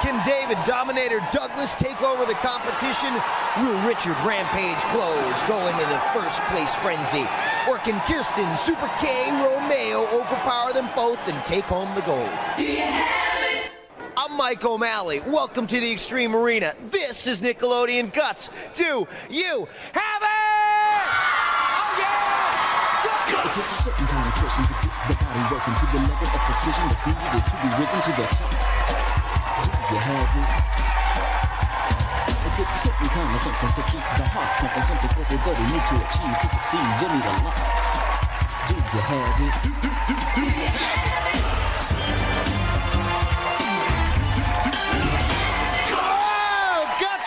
Can David, Dominator, Douglas take over the competition? Will Richard, Rampage, Clowes go into the first place frenzy? Or can Kirsten, Super K, Romeo overpower them both and take home the gold? Do you have it? I'm Mike O'Malley. Welcome to the Extreme Arena. This is Nickelodeon Guts. Do you have it? Oh yeah! It takes a certain kind of person to get the body working to the level of precision that's needed to be risen to the top. Do you have it? It takes a certain kind of something to keep the heart pumping, something everybody needs to achieve to succeed. You need a lot. Do you have it? Do you have it?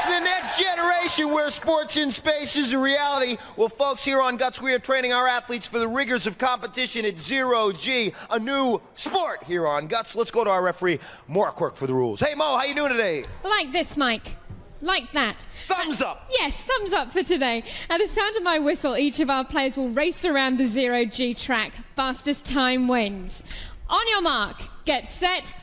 The next generation where sports in space is a reality. Well, folks, here on Guts, we are training our athletes for the rigors of competition at Zero G, a new sport here on Guts. Let's go to our referee, Maura Quirk, for the rules. Hey, Mo, how you doing today? Like this, Mike. Like that. Thumbs up. Yes, thumbs up for today. At the sound of my whistle, each of our players will race around the Zero G track. Fastest time wins. On your mark, get set.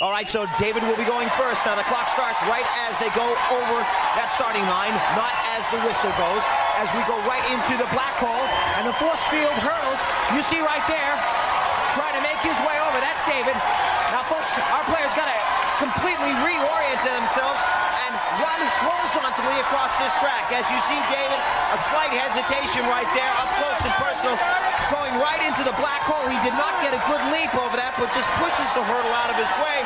All right, so David will be going first. Now the clock starts right as they go over that starting line, not as the whistle goes, as we go right into the black hole and the force field hurdles. You see right there, trying to make his way over. That's David. Now, folks, our players got to completely reorient themselves and run horizontally across this track. As you see, David, a slight hesitation right there, up close and personal, going right into the black hole. He did not get a good leap over that, but just pushes the hurdle out of his way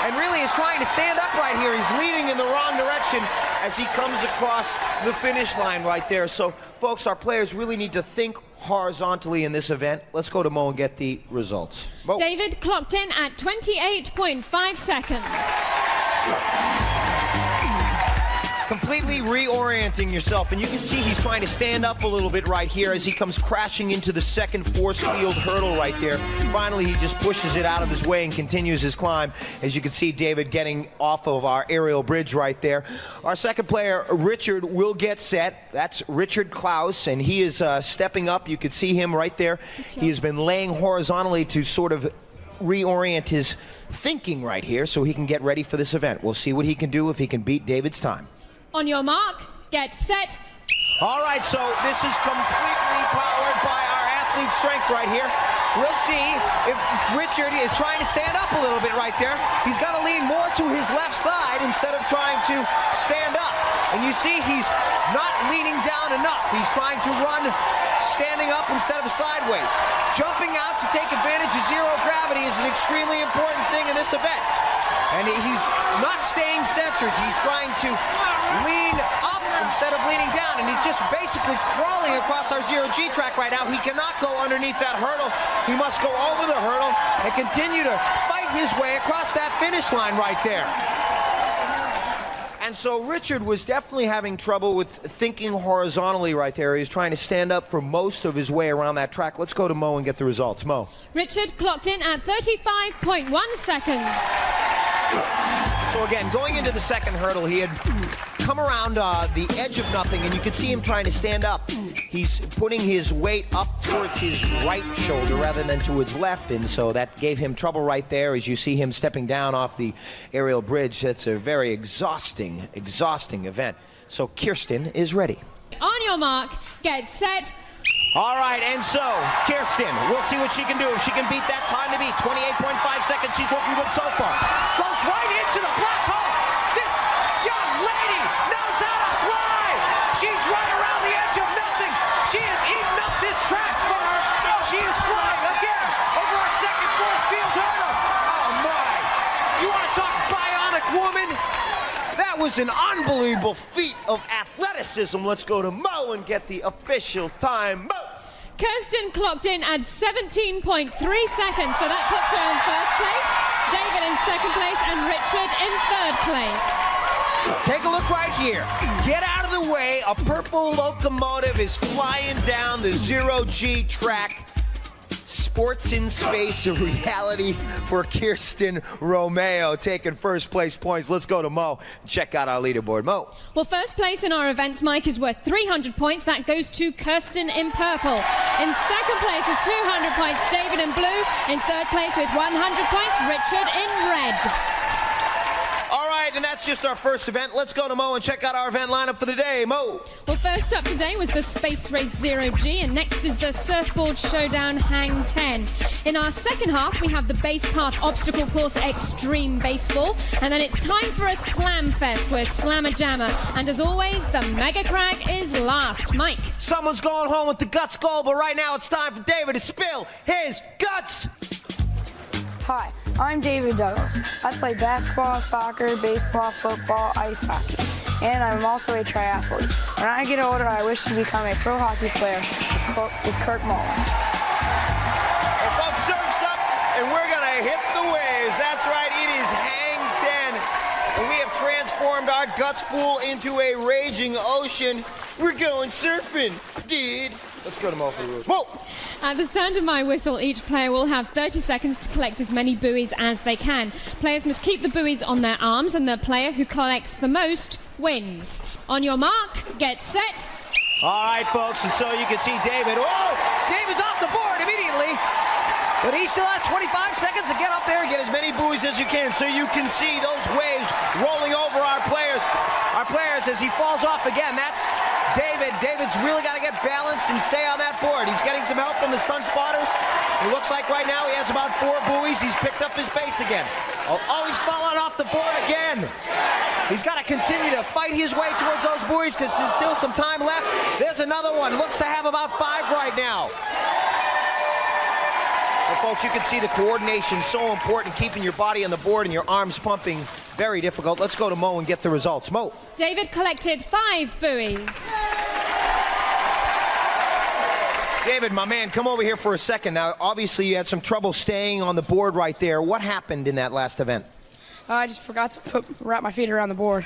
and really is trying to stand up right here. He's leaning in the wrong direction as he comes across the finish line right there. So, folks, our players really need to think horizontally in this event. Let's go to Mo and get the results. Mo. David clocked in at 28.5 seconds. Completely reorienting yourself, and you can see he's trying to stand up a little bit right here as he comes crashing into the second force field hurdle right there. Finally, he just pushes it out of his way and continues his climb. As you can see, David getting off of our aerial bridge right there. Our second player, Richard, will get set. That's Richard Clowes, and he is stepping up. You can see him right there. He has been laying horizontally to sort of reorient his thinking right here so he can get ready for this event. We'll see what he can do if he can beat David's time. On your mark, get set. All right, so this is completely powered by our athlete strength right here. We'll see if Richard is trying to stand up a little bit right there. He's got to lean more to his left side instead of trying to stand up. And you see he's not leaning down enough. He's trying to run standing up instead of sideways. Jumping out to take advantage of zero gravity is an extremely important thing in this event. And he's not staying centered. He's trying to lean up instead of leaning down. And he's just basically crawling across our zero-G track right now. He cannot go underneath that hurdle. He must go over the hurdle and continue to fight his way across that finish line right there. And so Richard was definitely having trouble with thinking horizontally right there. He's trying to stand up for most of his way around that track. Let's go to Mo and get the results. Mo. Richard clocked in at 35.1 seconds. So again, going into the second hurdle, he had come around the edge of nothing, and you can see him trying to stand up. He's putting his weight up towards his right shoulder rather than to his left, and so that gave him trouble right there as you see him stepping down off the aerial bridge. That's a very exhausting event. So Kirsten is ready. On your mark, get set. All right, and so Kirsten, we'll see what she can do. If she can beat that time to beat 28.5 seconds, she's looking good so far. Goes right into the black hole. This young lady knows how to fly. She's right around the edge of nothing. She has eaten up this track for her. She is flying again over our second force field hurdle. Oh my! You want to talk bionic woman? That was an unbelievable feat of athleticism. Let's go to Mo and get the official time. Mo! Kirsten clocked in at 17.3 seconds, so that puts her in first place, David in second place, and Richard in third place. Take a look right here. Get out of the way. A purple locomotive is flying down the zero-G track. Sports in space, a reality for Kirsten Romeo, taking first place points. Let's go to Mo. Check out our leaderboard. Mo. Well, first place in our events, Mike, is worth 300 points. That goes to Kirsten in purple. In second place with 200 points, David in blue. In third place with 100 points, Richard in red. All right, and that's just our first event. Let's go to Mo and check out our event lineup for the day. Mo. Well, first up today was the Space Race 0G, and next is the Surfboard Showdown Hang 10. In our second half, we have the Base Path Obstacle Course Extreme Baseball, and then it's time for a Slam Fest with Slam-A-Jama. And as always, the MegaCrag is last. Mike. Someone's going home with the guts goal, but right now it's time for David to spill his guts. Hi, I'm David Douglas. I play basketball, soccer, baseball, football, ice hockey, and I'm also a triathlete. When I get older, I wish to become a pro hockey player with Kirk Mullen. Well, folks, surf's up, and we're going to hit the waves. That's right, it is Hang 10, and we have transformed our guts pool into a raging ocean. We're going surfing, dude. Let's go to Mo for the rules. Mo! At the sound of my whistle, each player will have 30 seconds to collect as many buoys as they can. Players must keep the buoys on their arms, and the player who collects the most wins. On your mark, get set. All right, folks, and so you can see David. Oh, David's off the board immediately. But he still has 25 seconds to get up there and get as many buoys as you can. So you can see those waves rolling over our players. Our players, as he falls off again, that's David. David's really got to get balanced and stay on that board. He's getting some help from the sun spotters. It looks like right now he has about 4 buoys. He's picked up his pace again. Oh, he's fallen off the board again. He's got to continue to fight his way towards those buoys because there's still some time left. There's another one. Looks to have about 5 right now. Well, folks, you can see the coordination so important, keeping your body on the board and your arms pumping. Very difficult. Let's go to Mo and get the results. Mo. David collected 5 buoys. David, my man, come over here for a second. Now, obviously, you had some trouble staying on the board right there. What happened in that last event? I just forgot to wrap my feet around the board.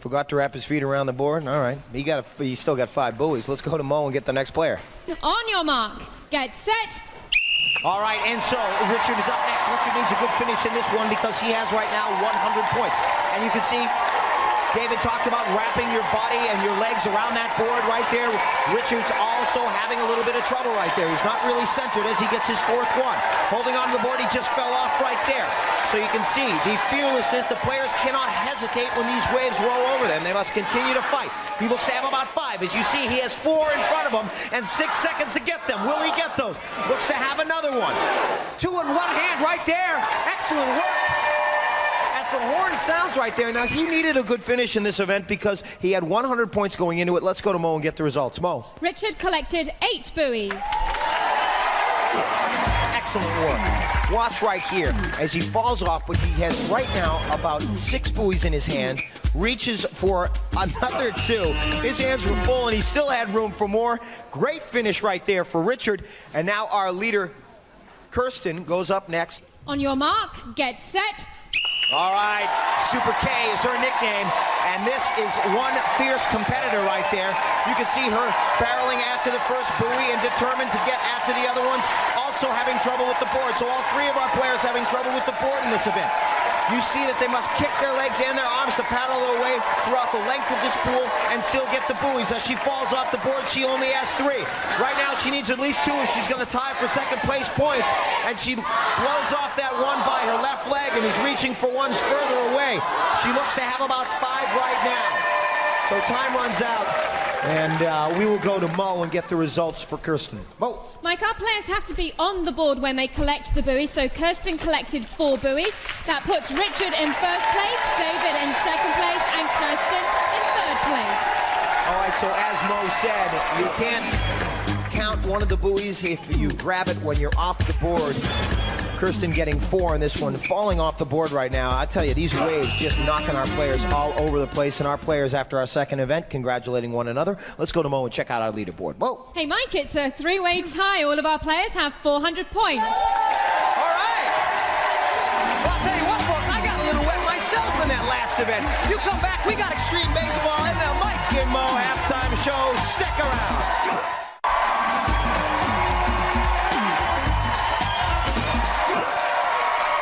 Forgot to wrap his feet around the board? All right. He still got 5 buoys. Let's go to Mo and get the next player. On your mark, get set. All right, and so Richard is up next. Richard needs a good finish in this one because he has right now 100 points. And you can see David talked about wrapping your body and your legs around that board right there. Richard's also having a little bit of trouble right there. He's not really centered as he gets his 4th one. Holding on to the board, he just fell off right there. So you can see the fearlessness. The players cannot hesitate when these waves roll over them. They must continue to fight. He looks to have about 5. As you see, he has 4 in front of him and 6 seconds to get them. Will he get those? Looks to have another one. 2 in one hand right there. Excellent work. As the horn sounds right there. Now, he needed a good finish in this event because he had 100 points going into it. Let's go to Mo and get the results. Mo. Richard collected 8 buoys. Excellent work. Watch right here as he falls off, but he has right now about 6 buoys in his hand, reaches for another 2. His hands were full and he still had room for more. Great finish right there for Richard. And now our leader, Kirsten, goes up next. On your mark, get set. All right, Super K is her nickname, and this is one fierce competitor right there. You can see her barreling after the first buoy and determined to get after the other ones, also having trouble with the board. So all 3 of our players having trouble with the board in this event. You see that they must kick their legs and their arms to paddle their way throughout the length of this pool and still get the buoys. As she falls off the board, she only has 3. Right now, she needs at least 2 if she's going to tie for second place points. And she blows off that one by her left leg and is reaching for ones further away. She looks to have about 5 right now. So time runs out, and we will go to Mo and get the results for Kirsten. Mo. Mike, our players have to be on the board when they collect the buoys, so Kirsten collected 4 buoys. That puts Richard in 1st place, David in 2nd place, and Kirsten in 3rd place. All right, so as Mo said, you can't count one of the buoys if you grab it when you're off the board. Kirsten getting 4 in this one, falling off the board right now. I tell you, these waves just knocking our players all over the place, and our players after our second event congratulating one another. Let's go to Mo and check out our leaderboard. Mo. Hey, Mike, it's a 3-way tie. All of our players have 400 points. All right. Well, I'll tell you what, folks, I got a little wet myself in that last event. You come back, we got extreme baseball and the Mike and Mo halftime show. Stick around.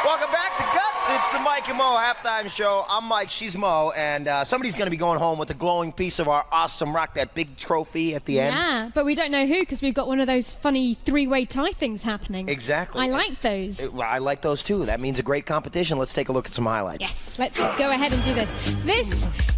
Welcome back. back to Guts. It's the Mike and Mo halftime show. I'm Mike, she's Mo, and somebody's going to be going home with a glowing piece of our awesome rock, that big trophy at the end. Yeah, but we don't know who because we've got one of those funny three-way tie things happening. Exactly. I like those. Well, I like those too. That means a great competition. Let's take a look at some highlights. Yes, let's go ahead and do this. This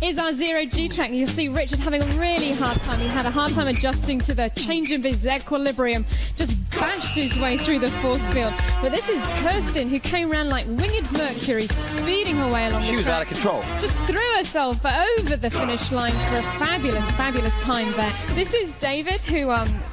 is our zero-G track. You'll see Richard having a really hard time. He had a hard time adjusting to the change of his equilibrium. Just bashed his way through the force field. But this is Kirsten, who came around like winged Mercury, speeding her way along the track. She was out of control. Just threw herself over the finish line for a fabulous, fabulous time there. This is David, who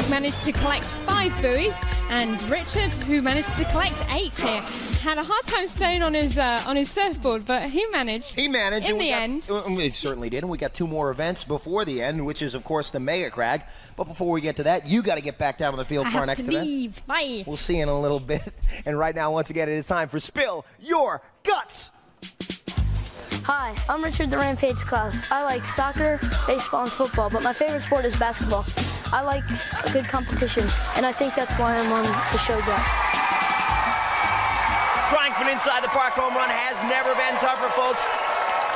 managed to collect 5 buoys, and Richard, who managed to collect 8 here. Had a hard time staying on his surfboard, but he managed. He managed. In the end. We certainly did, and we got 2 more events before the end, which is, of course, the MegaCrag. But before we get to that, you got to get back down on the field for our next event. Bye. We'll see you in a little bit. And right now, once again, it is time for Spill Your Guts. Hi, I'm Richard the Rampage Clowes. I like soccer, baseball, and football, but my favorite sport is basketball. I like a good competition, and I think that's why I'm on the show Guts. Trying for an inside the park home run has never been tougher, folks.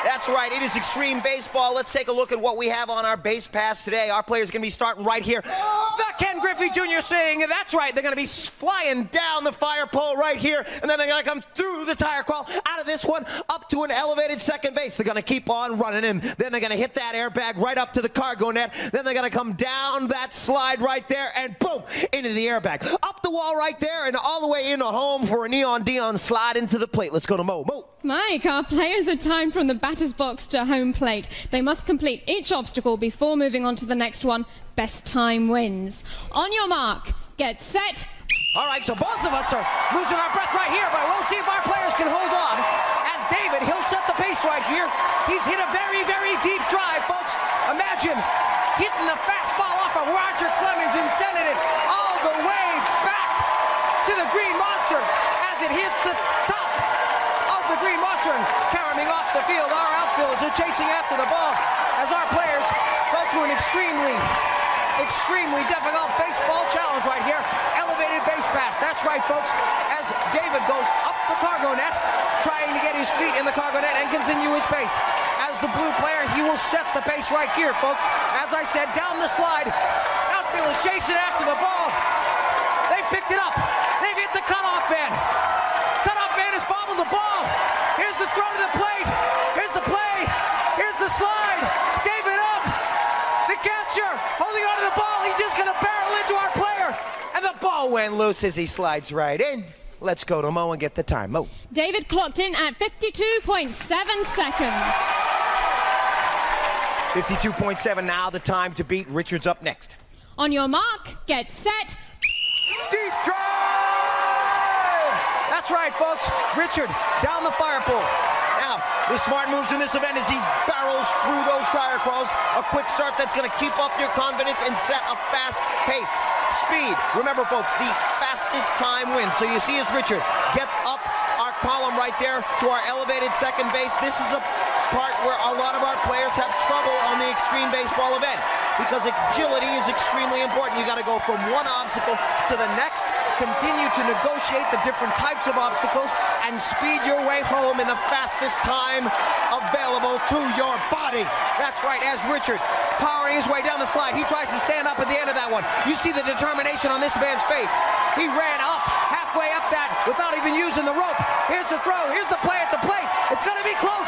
That's right, it is extreme baseball. Let's take a look at what we have on our base pass today. Our players are going to be starting right here. The Ken Griffey Jr. swing. That's right, they're going to be flying down the fire pole right here, and then they're going to come through the tire crawl, out of this one, up to an elevated second base. They're going to keep on running, and then they're going to hit that airbag right up to the cargo net. Then they're going to come down that slide right there, and boom, into the airbag. Up the wall right there, and all the way into home for a Neon Dion slide into the plate. Let's go to Mo. Mo. Mike, our players are timed from the batter's box to home plate. They must complete each obstacle before moving on to the next one. Best time wins. On your mark, get set. All right, so both of us are losing our breath right here, but we'll see if our players can hold on. As David, he'll set the pace right here. He's hit a very, very deep drive, folks. Imagine hitting the fastball off of Roger Clemens and sending it all the way back to the Green Monster as it hits the top of the Green Monster and caroming off the field. Our outfielders are chasing after the ball as our players go through an extremely difficult baseball challenge right here. Elevated base pass. That's right, folks. As David goes up the cargo net, trying to get his feet in the cargo net and continue his pace. As the blue player, he will set the pace right here, folks. As I said, down the slide. Outfielders chasing after the ball. They've picked it up. They've hit the cutoff man. Cutoff man has bobbled the ball. Here's the throw to the plate. Here's the play. Here's the slide. David up. The catcher holding on to the ball. He's just going to barrel into our player. And the ball went loose as he slides right in. Let's go to Mo and get the time. Mo. David clocked in at 52.7 seconds. 52.7 now, the time to beat. Richard's up next. On your mark, get set. Deep drive! That's right, folks. Richard down the fire pole. Now, the smart moves in this event as he barrels through those tire crawls. A quick start that's going to keep up your confidence and set a fast pace. Speed. Remember, folks, the fastest time wins. So you see as Richard gets up our column right there to our elevated second base. This is a part where a lot of our players have trouble on the extreme baseball event because agility is extremely important. You got to go from one obstacle to the next, continue to negotiate the different types of obstacles, and speed your way home in the fastest time available to your body. That's right, as Richard powering his way down the slide, he tries to stand up at the end of that one. You see the determination on this man's face. He ran up, halfway up that, without even using the rope. Here's the throw, here's the play at the plate. It's going to be close.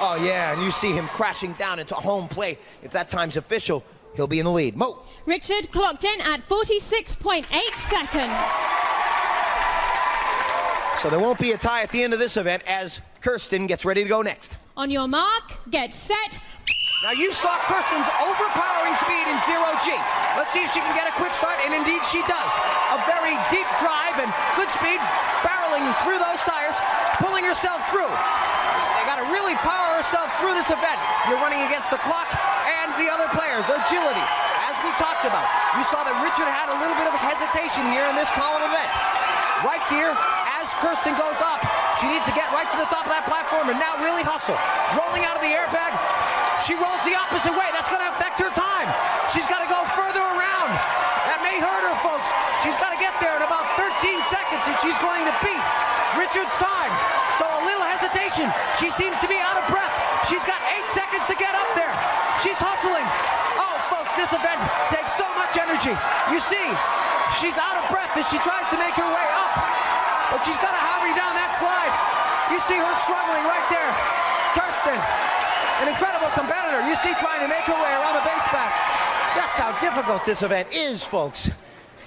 Oh, yeah, and you see him crashing down into home plate. If that time's official, he'll be in the lead. Mo. Richard clocked in at 46.8 seconds. So there won't be a tie at the end of this event as Kirsten gets ready to go next. On your mark, get set. Now you saw Kirsten's overpowering speed in 0G. Let's see if she can get a quick start, and indeed she does. A very deep drive and good speed, barreling through those tires, pulling herself through. They got to really power herself through this event. You're running against the clock and the other players. Agility, as we talked about. You saw that Richard had a little bit of hesitation here in this column event. Right here, as Kirsten goes up, she needs to get right to the top of that platform and now really hustle. Rolling out of the airbag, she rolls the opposite way. That's going to affect her time. She's got to go further around. That may hurt her, folks. She's got to get there in about 13 seconds, and she's going to beat Richard's time. So attention. She seems to be out of breath. She's got 8 seconds to get up there. She's hustling. Oh, folks, this event takes so much energy. You see, she's out of breath as she tries to make her way up. But she's got to hurry down that slide. You see her struggling right there. Kirsten, an incredible competitor. You see trying to make her way around the base pass. That's how difficult this event is, folks.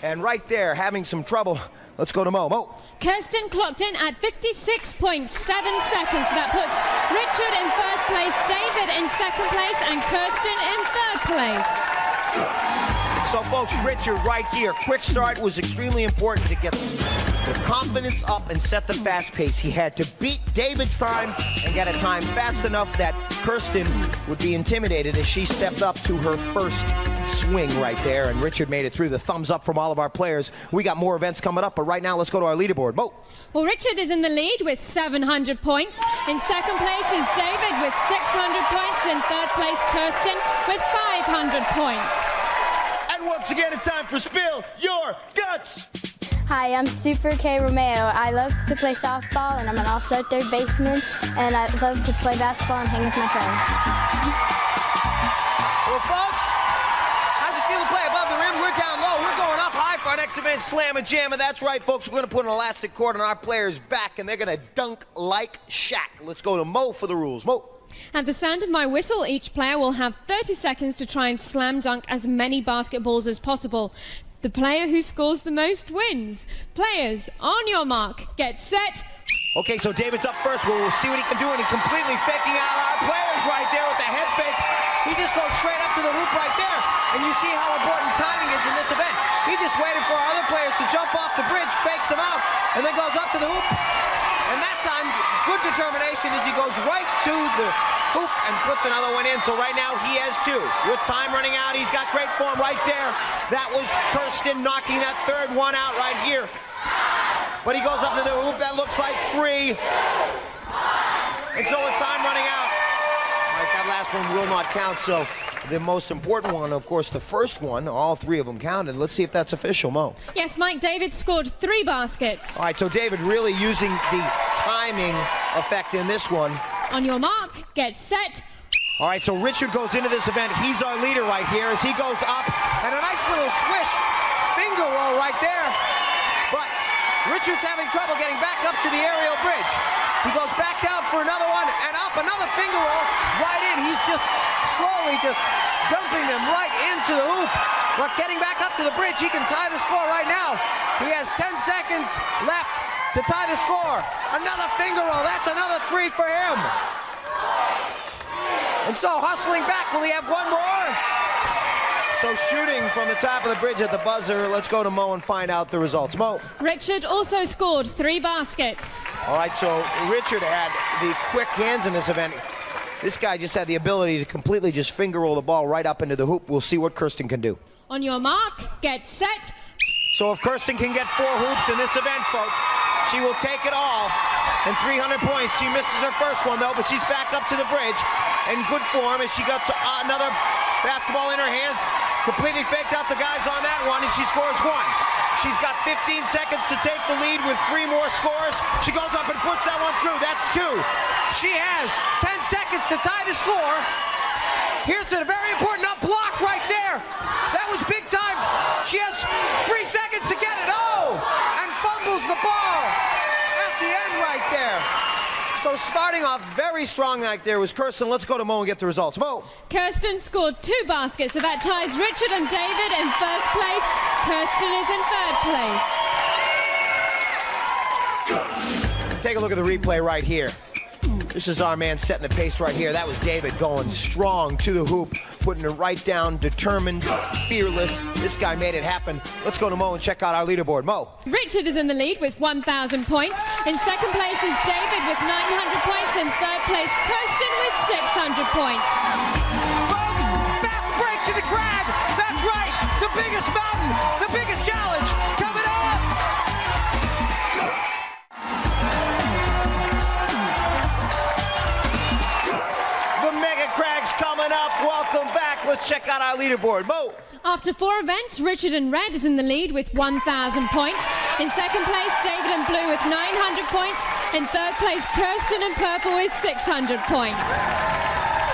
And right there, having some trouble. Let's go to Mo. Mo. Kirsten clocked in at 56.7 seconds. So that puts Richard in first place, David in second place, and Kirsten in third place. So, folks, Richard right here. Quick start was extremely important to get the confidence up and set the fast pace. He had to beat David's time and get a time fast enough that Kirsten would be intimidated as she stepped up to her first swing right there. And Richard made it through. The thumbs up from all of our players. We got more events coming up, but right now let's go to our leaderboard. Mo. Well, Richard is in the lead with 700 points. In second place is David with 600 points. In third place, Kirsten with 500 points. And once again, it's time for Spill Your Guts. Hi, I'm Super K Romeo. I love to play softball, and I'm an offside third baseman, and I love to play basketball and hang with my friends. Well, folks, how's it feel to play above the rim? We're down low. We're going up high for our next event, Slam-A-Jama. That's right, folks. We're going to put an elastic cord on our players' back, and they're going to dunk like Shaq. Let's go to Mo for the rules. Mo. At the sound of my whistle, each player will have 30 seconds to try and slam dunk as many basketballs as possible. The player who scores the most wins. Players, on your mark, get set. Okay, so David's up first. We'll see what he can do, and he's completely faking out our players right there with the head fake. He just goes straight up to the hoop right there, and you see how important timing is in this event. He just waited for our other players to jump off the bridge, fakes them out, and then goes up to the hoop. And that time, good determination as he goes right to the hoop and puts another one in. So right now he has two. With time running out, he's got great form right there. That was Kirsten knocking that third one out right here. But he goes up to the hoop. That looks like three. And so with time running out, all right, that last one will not count. So the most important one, of course, the first one, all three of them counted. Let's see if that's official, Mo. Yes, Mike, David scored 3 baskets. All right, so David really using the timing effect in this one. On your mark, get set. All right, so Richard goes into this event. He's our leader right here as he goes up. And a nice little swish finger roll right there. But Richard's having trouble getting back up to the aerial bridge. He goes back down for another one and up, another finger roll right in. He's just slowly just dumping them right into the hoop. But getting back up to the bridge, he can tie the score right now. He has 10 seconds left to tie the score. Another finger roll. That's another 3 for him. And so hustling back. Will he have one more? So shooting from the top of the bridge at the buzzer. Let's go to Mo and find out the results. Mo. Richard also scored 3 baskets. All right, so Richard had the quick hands in this event. This guy just had the ability to completely just finger roll the ball right up into the hoop. We'll see what Kirsten can do. On your mark, get set. So if Kirsten can get 4 hoops in this event, folks, she will take it all. And 300 points. She misses her first one, though, but she's back up to the bridge in good form as she got another basketball in her hands. Completely faked out the guys on that one, and she scores 1. She's got 15 seconds to take the lead with 3 more scores. She goes up and puts that one through. That's 2. She has 10 seconds to tie the score. Here's a very important up block right there. That was big time. She has 3 seconds to get it. Oh! And fumbles the ball at the end right there. So starting off very strong like there was Kirsten. Let's go to Mo and get the results. Mo. Kirsten scored 2 baskets, so that ties Richard and David in first place. Kirsten is in third place. Take a look at the replay right here. This is our man setting the pace right here. That was David going strong to the hoop, putting it right down, determined, fearless. This guy made it happen. Let's go to Mo and check out our leaderboard. Mo. Richard is in the lead with 1,000 points. In second place is David with 900 points. In third place, Kirsten with 600 points. Fast break to the crag. That's right. The biggest mountain, the biggest challenge coming up. The MegaCrag's coming up. Welcome back. Let's check out our leaderboard. Mo. After 4 events, Richard in red is in the lead with 1,000 points. In second place, David in blue with 900 points. In third place, Kirsten in purple with 600 points.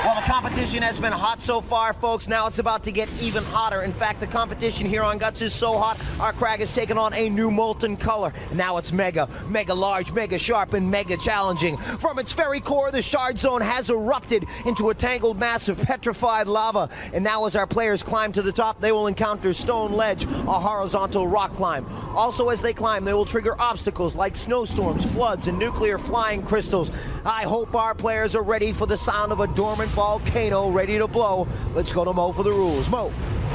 Well, the competition has been hot so far, folks. Now it's about to get even hotter. In fact, the competition here on Guts is so hot, our crag has taken on a new molten color. Now it's mega, mega large, mega sharp, and mega challenging. From its very core, the shard zone has erupted into a tangled mass of petrified lava. And now as our players climb to the top, they will encounter stone ledge, a horizontal rock climb. Also, as they climb, they will trigger obstacles like snowstorms, floods, and nuclear flying crystals. I hope our players are ready for the sound of a dormant volcano ready to blow. Let's go to Mo for the rules. Mo.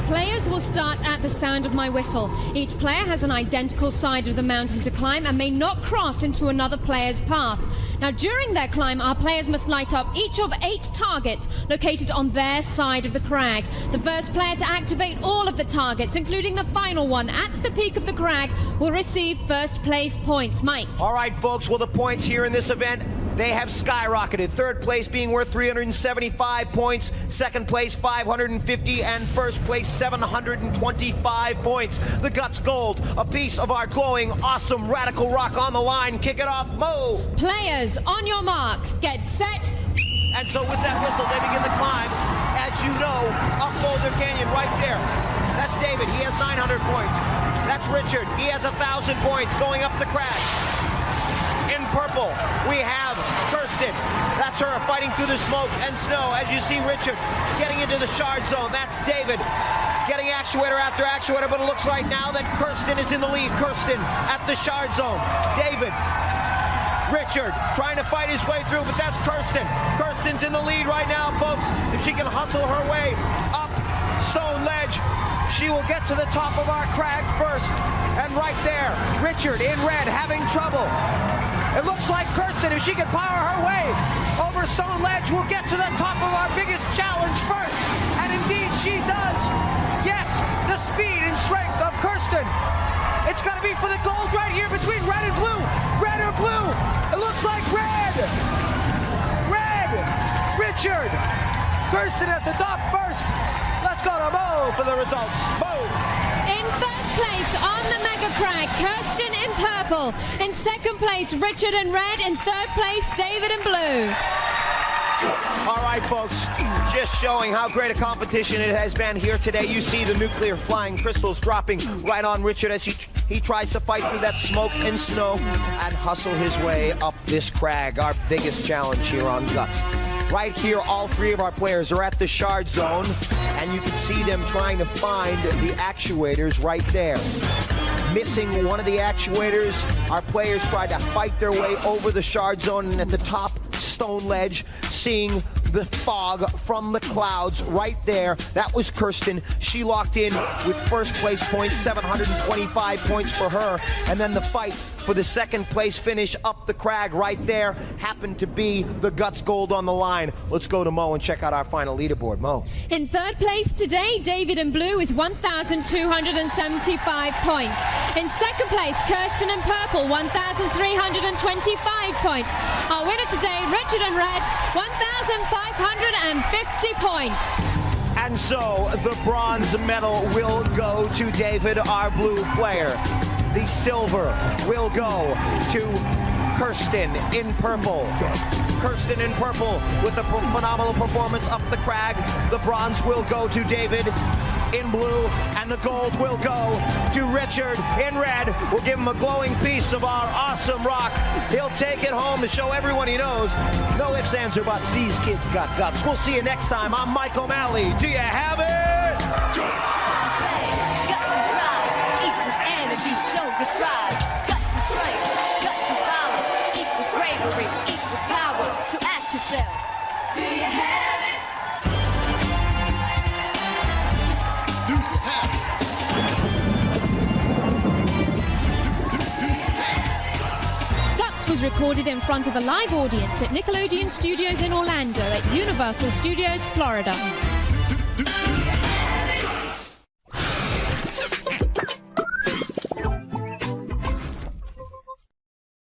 Players will start at the sound of my whistle. Each player has an identical side of the mountain to climb and may not cross into another player's path. Now, during their climb, our players must light up each of 8 targets located on their side of the crag. The first player to activate all of the targets, including the final one at the peak of the crag, will receive first place points. Mike. All right, folks. Well, the points here in this event, they have skyrocketed. Third place being worth 375 points, second place 550, and first place 725 points. The Guts Gold, a piece of our glowing, awesome, radical rock on the line. Kick it off, Mo. Players, on your mark, get set. And so with that whistle, they begin the climb. As you know, up Boulder Canyon right there. That's David. He has 900 points. That's Richard. He has 1,000 points going up the crag. In purple, we have Kirsten. That's her fighting through the smoke and snow. As you see Richard getting into the shard zone. That's David getting actuator after actuator, but it looks right now that Kirsten is in the lead. Kirsten at the shard zone. David, Richard trying to fight his way through, but that's Kirsten. Kirsten's in the lead right now, folks. If she can hustle her way up stone ledge, she will get to the top of our crag first. And right there, Richard in red having trouble. It looks like Kirsten, if she can power her way over stone ledge, will get to the top of our biggest challenge first. And indeed she does. Yes, the speed and strength of Kirsten. It's going to be for the gold right here between red and blue. Red or blue? It looks like red. Red. Richard. Kirsten at the top first. Let's go to Mo for the results. Mo. In first place on the MegaCrag, Kirsten in purple. In second place, Richard in red. In third place, David in blue. All right, folks, just showing how great a competition it has been here today. You see the nuclear flying crystals dropping right on Richard as he tries to fight through that smoke and snow and hustle his way up this crag, our biggest challenge here on Guts. Right here, all 3 of our players are at the shard zone, and you can see them trying to find the actuators right there. Missing one of the actuators, our players tried to fight their way over the shard zone, and at the top stone ledge, seeing the fog from the clouds right there. That was Kirsten. She locked in with first place points, 725 points for her, and then the fight for the second place finish up the crag right there happened to be the Guts Gold on the line. Let's go to Mo and check out our final leaderboard. Mo. In third place today, David in blue with 1,275 points. In second place, Kirsten in purple, 1,325 points. Our winner today, Richard in red, 1,550 points. And so the bronze medal will go to David, our blue player. The silver will go to Kirsten in purple. Kirsten in purple with a phenomenal performance up the crag. The bronze will go to David in blue, and the gold will go to Richard in red. We'll give him a glowing piece of our awesome rock. He'll take it home to show everyone he knows. No ifs, ands, or buts. These kids got guts. We'll see you next time. I'm Mike O'Malley. Do you have it? Energy so prescribed. Guts and strength, guts and power. Equals bravery, equals power. So ask yourself, do you have it? Do you have it? Guts was recorded in front of a live audience at Nickelodeon Studios in Orlando at Universal Studios, Florida. Do